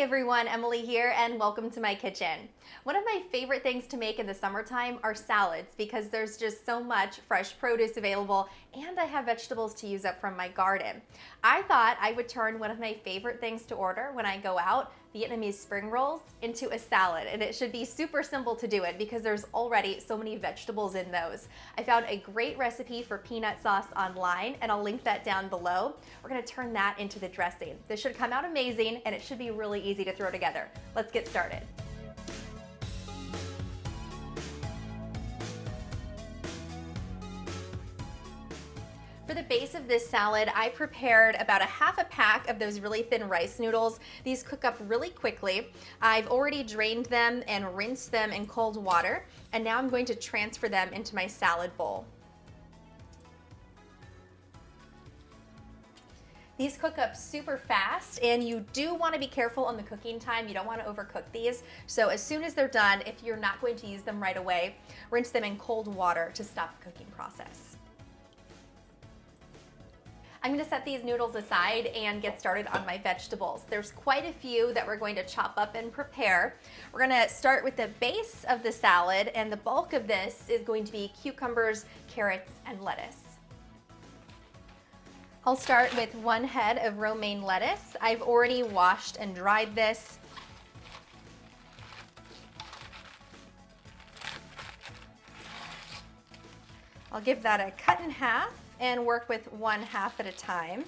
Hey everyone, Emily here and welcome to my kitchen. One of my favorite things to make in the summertime are salads because there's just so much fresh produce available and I have vegetables to use up from my garden. I thought I would turn one of my favorite things to order when I go out, Vietnamese spring rolls, into a salad, and it should be super simple to do it because there's already so many vegetables in those. I found a great recipe for peanut sauce online and I'll link that down below. We're going to turn that into the dressing. This should come out amazing and it should be really easy to throw together. Let's get started. For the base of this salad, I prepared about a half a pack of those really thin rice noodles. These cook up really quickly. I've already drained them and rinsed them in cold water, and now I'm going to transfer them into my salad bowl. These cook up super fast, and you do want to be careful on the cooking time. You don't want to overcook these. So as soon as they're done, if you're not going to use them right away, rinse them in cold water to stop the cooking process. I'm going to set these noodles aside and get started on my vegetables. There's quite a few that we're going to chop up and prepare. We're going to start with the base of the salad, and the bulk of this is going to be cucumbers, carrots, and lettuce. I'll start with one head of romaine lettuce. I've already washed and dried this. I'll give that a cut in half and work with one half at a time.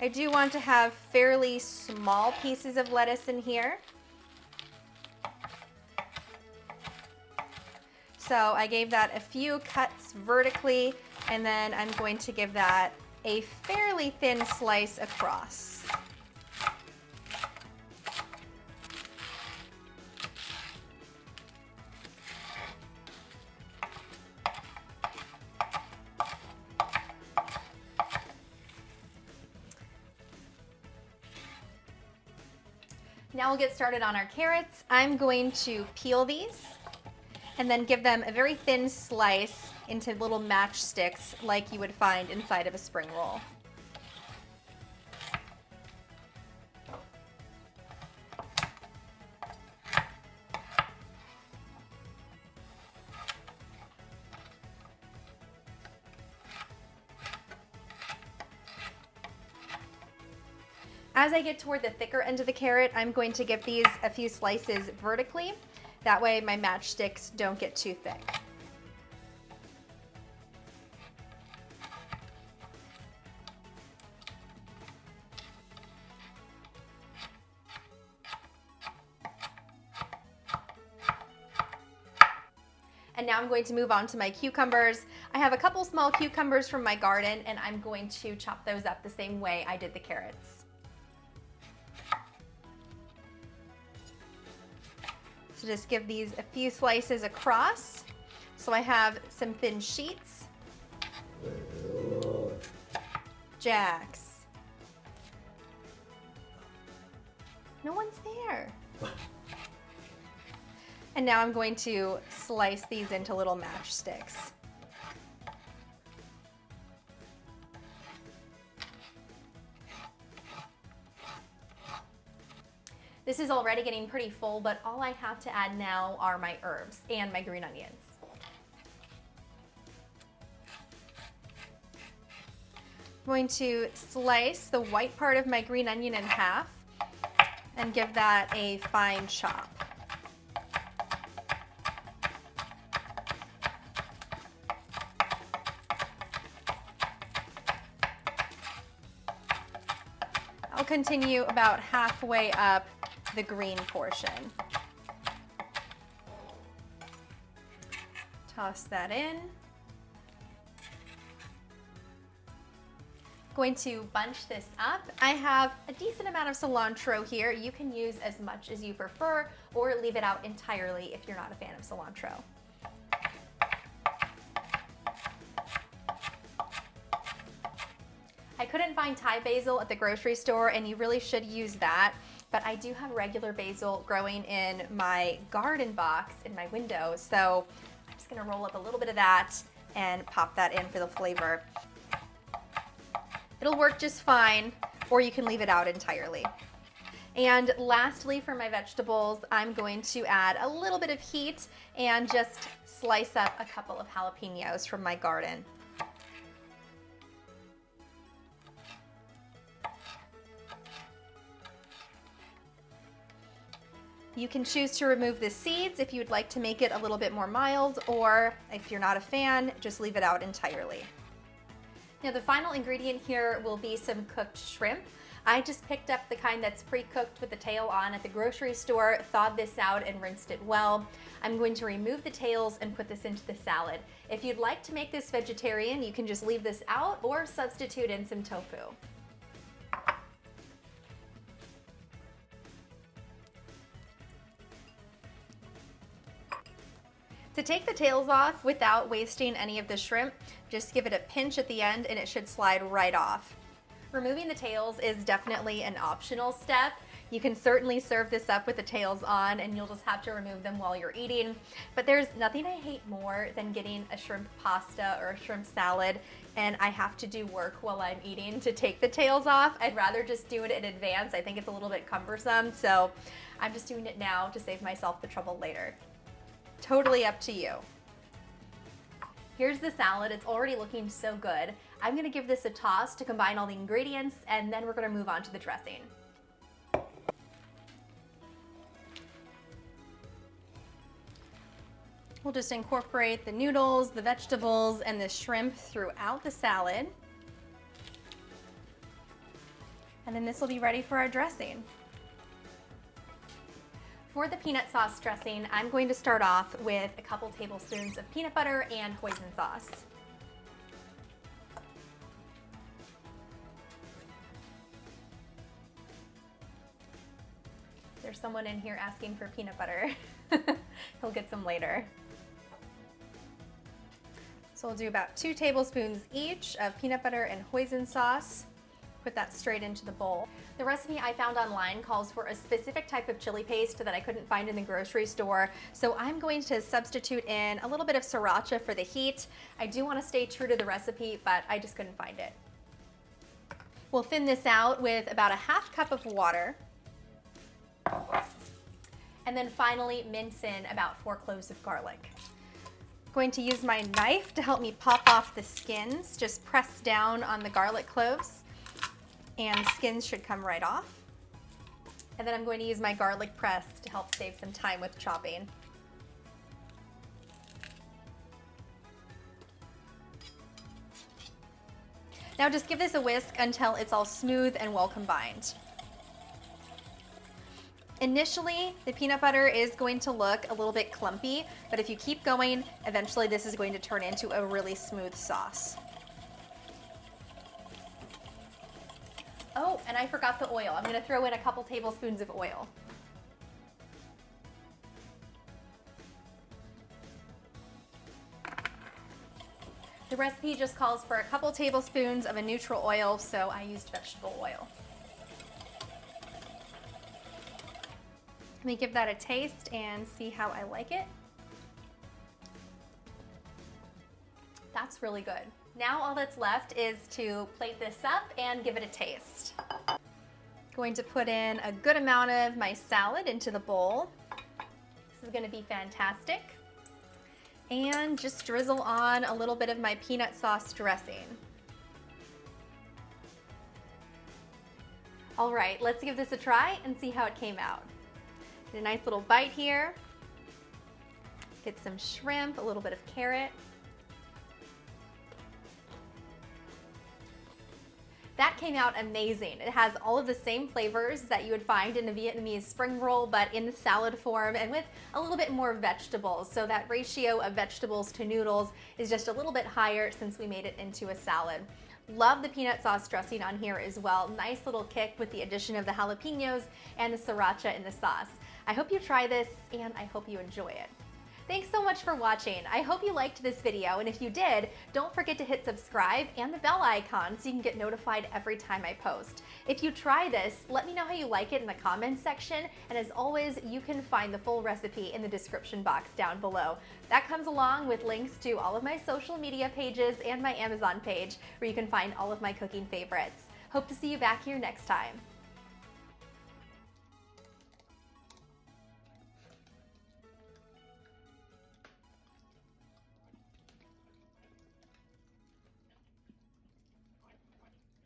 I do want to have fairly small pieces of lettuce in here. So I gave that a few cuts vertically, and then I'm going to give that a fairly thin slice across. Now we'll get started on our carrots. I'm going to peel these and then give them a very thin slice into little matchsticks like you would find inside of a spring roll. As I get toward the thicker end of the carrot, I'm going to give these a few slices vertically. That way my matchsticks don't get too thick. And now I'm going to move on to my cucumbers. I have a couple small cucumbers from my garden, and I'm going to chop those up the same way I did the carrots. So just give these a few slices across. So I have some thin sheets. Jax. No one's there. And now I'm going to slice these into little matchsticks. This is already getting pretty full, but all I have to add now are my herbs and my green onions. I'm going to slice the white part of my green onion in half and give that a fine chop. I'll continue about halfway up the green portion. Toss that in. Going to bunch this up. I have a decent amount of cilantro here. You can use as much as you prefer or leave it out entirely if you're not a fan of cilantro. I couldn't find Thai basil at the grocery store, and you really should use that. But I do have regular basil growing in my garden box in my window, so I'm just gonna roll up a little bit of that and pop that in for the flavor. It'll work just fine or you can leave it out entirely. And lastly, for my vegetables, I'm going to add a little bit of heat and just slice up a couple of jalapeños from my garden. You can choose to remove the seeds if you would like to make it a little bit more mild, or if you're not a fan, just leave it out entirely. Now the final ingredient here will be some cooked shrimp. I just picked up the kind that's pre-cooked with the tail on at the grocery store, thawed this out and rinsed it well. I'm going to remove the tails and put this into the salad. If you'd like to make this vegetarian, you can just leave this out or substitute in some tofu. To take the tails off without wasting any of the shrimp, just give it a pinch at the end and it should slide right off. Removing the tails is definitely an optional step. You can certainly serve this up with the tails on and you'll just have to remove them while you're eating. But there's nothing I hate more than getting a shrimp pasta or a shrimp salad and I have to do work while I'm eating to take the tails off. I'd rather just do it in advance. I think it's a little bit cumbersome, so I'm just doing it now to save myself the trouble later. Totally up to you. Here's the salad. It's already looking so good. I'm gonna give this a toss to combine all the ingredients and then we're gonna move on to the dressing. We'll just incorporate the noodles, the vegetables, and the shrimp throughout the salad. And then this will be ready for our dressing. For the peanut sauce dressing, I'm going to start off with a couple tablespoons of peanut butter and hoisin sauce. There's someone in here asking for peanut butter. He'll get some later. So we'll do about 2 tablespoons each of peanut butter and hoisin sauce. Put that straight into the bowl. The recipe I found online calls for a specific type of chili paste that I couldn't find in the grocery store, so I'm going to substitute in a little bit of Sriracha for the heat. I do want to stay true to the recipe, but I just couldn't find it. We'll thin this out with about a half cup of water. And then finally mince in about 4 cloves of garlic. I'm going to use my knife to help me pop off the skins. Just press down on the garlic cloves and the skins should come right off. And then I'm going to use my garlic press to help save some time with chopping. Now just give this a whisk until it's all smooth and well combined. Initially, the peanut butter is going to look a little bit clumpy, but if you keep going, eventually this is going to turn into a really smooth sauce. Oh, and I forgot the oil. I'm going to throw in a couple tablespoons of oil. The recipe just calls for a couple tablespoons of a neutral oil, so I used vegetable oil. Let me give that a taste and see how I like it. That's really good. Now all that's left is to plate this up and give it a taste. Going to put in a good amount of my salad into the bowl. This is going to be fantastic. And just drizzle on a little bit of my peanut sauce dressing. All right, let's give this a try and see how it came out. Get a nice little bite here. Get some shrimp, a little bit of carrot. That came out amazing. It has all of the same flavors that you would find in a Vietnamese spring roll, but in the salad form and with a little bit more vegetables. So that ratio of vegetables to noodles is just a little bit higher since we made it into a salad. Love the peanut sauce dressing on here as well. Nice little kick with the addition of the jalapeños and the Sriracha in the sauce. I hope you try this and I hope you enjoy it. Thanks so much for watching. I hope you liked this video, and if you did, don't forget to hit subscribe and the bell icon so you can get notified every time I post. If you try this, let me know how you like it in the comments section, and as always, you can find the full recipe in the description box down below. That comes along with links to all of my social media pages and my Amazon page where you can find all of my cooking favorites. Hope to see you back here next time.